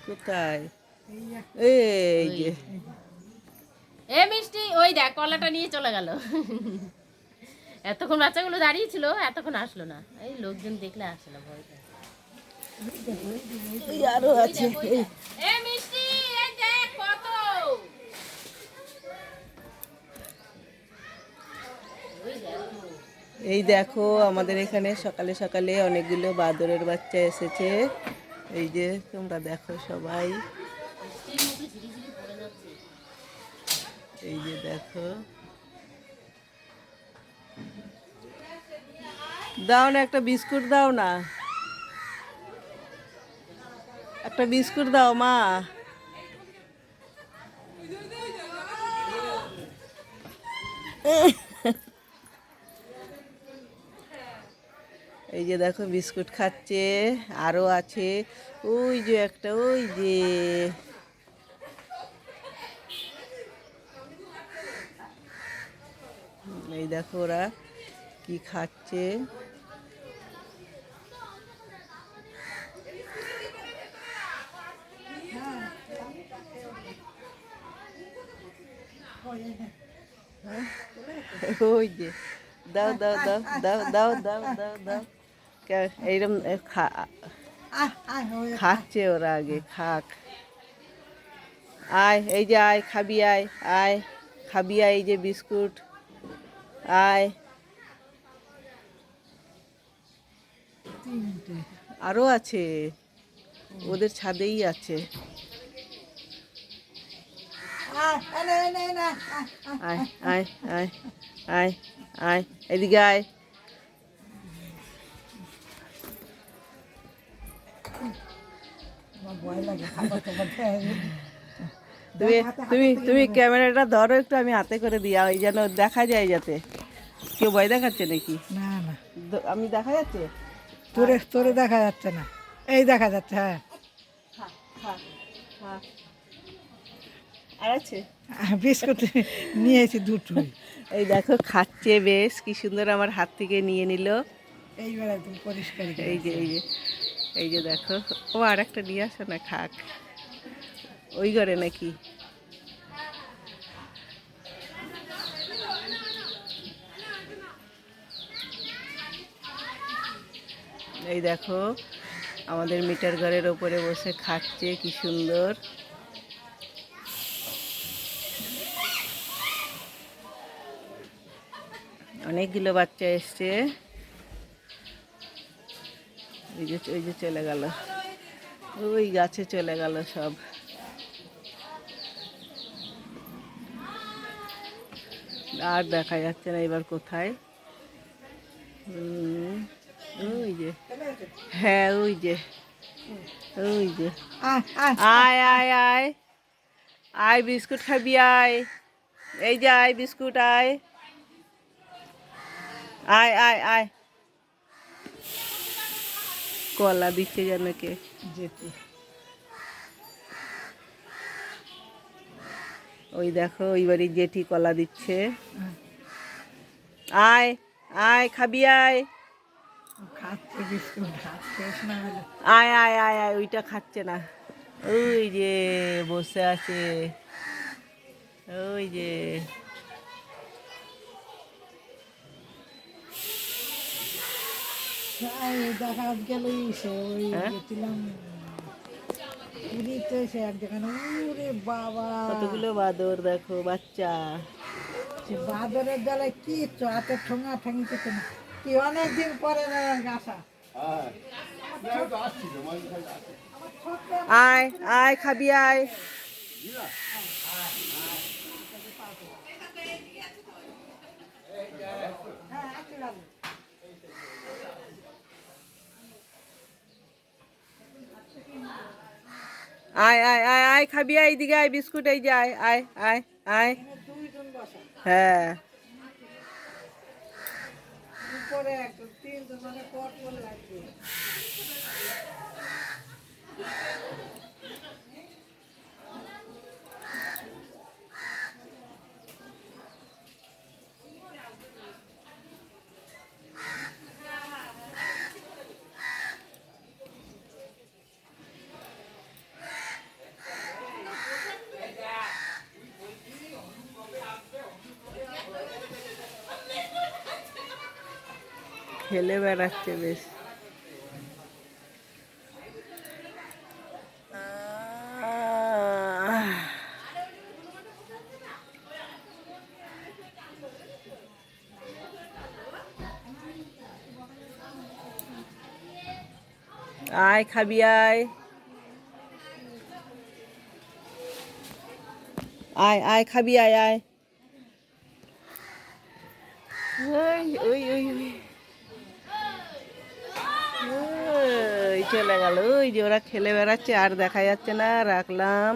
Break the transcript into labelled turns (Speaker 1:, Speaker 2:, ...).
Speaker 1: কোথায়? এই যে
Speaker 2: এ মিষ্টি, ওই দেখ কলাটা নিয়ে চলে গেল। এতক্ষণ বাচ্চাগুলো দাঁড়িয়ে ছিল, এতক্ষণ আসলো না। এই লোকজন দেখলে আসে না, ভয় পায়।
Speaker 1: আরো আছে।
Speaker 2: এ মিষ্টি, এই দেখ কত।
Speaker 1: এই দেখো আমাদের এখানে সকালে সকালে অনেকগুলো বাদরের বাচ্চা এসেছে। এই যে তোমরা দেখো সবাই, এই যে দেখো। দাও না, একটা বিস্কুট দাও না, একটা বিস্কুট দাও মা। এই যে দেখো বিস্কুট খাচ্ছে, আরো আছে। ওই যে একটা, ওই যে এই দেখো ওরা কি খাচ্ছে। ওই যে দাও দাও দাও দাও দাও দাও দাও দাও। এইরকম খাচ্ছে ওরা, আগে খাক। আয়, এই যে আয়, খাবি আয়, আয় খাবি আয়, এই যে বিস্কুট, আয়। আরো আছে, ওদের ছাদেই আছে। আয় আয় আয় আয় আয়, এদিকে আয়। তুমি তুমি তুমি ক্যামেরাটা ধরো একটু, আমি হাতে করে দিই, ওই যেন দেখা যায়, যাতে কেউ ভয় দেখাচ্ছে নাকি।
Speaker 3: না না,
Speaker 1: আমি দেখা যাচ্ছে,
Speaker 3: তোরে তোরে দেখা যাচ্ছে না, এই দেখা যাচ্ছে। হ্যাঁ,
Speaker 1: আর আছে
Speaker 3: বিস্কুট নিয়েছি দুটোই।
Speaker 1: এই দেখো খাচ্ছে, বেশ কি সুন্দর, আমার হাত থেকে নিয়ে নিল।
Speaker 3: এইবার একদম পরিষ্কার।
Speaker 1: এই যে এই যে এই যে দেখো, ও আর একটা নিয়ে আসো না, খাক। ওই ঘরে নাকি। এই দেখো আমাদের মিটার ঘরের ওপরে বসে খাচ্ছে, কি সুন্দর। অনেকগুলো বাচ্চা এসছে। ওই যে চলে গেল, ওই গাছে চলে গেল সব। আর দেখা যাচ্ছে না এবার কোথায়। ওই যে, হ্যাঁ ওই যে, ওই যে। আয় আয় আয় আয়, বিস্কুট খাবি আয়, এই যে আয় বিস্কুট, আয় আয় আয় আয়। কলা দিচ্ছে যেন কে
Speaker 3: যেতে
Speaker 1: ওই দেখো, ওই বাড়ির জেঠি কলা দিচ্ছে। আয় আয় খাবি আয়,
Speaker 3: খাচ্ছে বিস্কুট, খাচ্ছে না হলে।
Speaker 1: আয় আয় আয় আয়, ওইটা খাচ্ছে না, ওই যে বসে আছে, ওই যে।
Speaker 3: দেখা গেল সে ওই
Speaker 1: হ্যাঁ,
Speaker 3: গেছিলাম পুরীতে, সে এক জায়গায়, ওরে বাবা,
Speaker 1: কতগুলো বাদর দেখো, বাচ্চা।
Speaker 3: সে বাদরের জ্বালায় কি হাতে ঠোঙা ঠেঙি কিছু না, কি অনেকদিন পরে আসা।
Speaker 1: আয় আয় খাবি আয়, আয় আয় আয় আয় খাবি আয়, এদিকে আয়, বিস্কুট এই যে, আয় আয় আয় আয়। হ্যাঁ,
Speaker 3: উপরে একটা তিনজন, মানে পট বলে লাগবে।
Speaker 1: খেলে বেড়াচ্ছে বেশ। আয় খাবি আয়, আয় আয় খাবি আয় আয়। ওই ওই ওই ওই। ওই চলে গেল, ওই যে ওরা খেলে বেড়াচ্ছে, আর দেখা যাচ্ছে না, রাখলাম।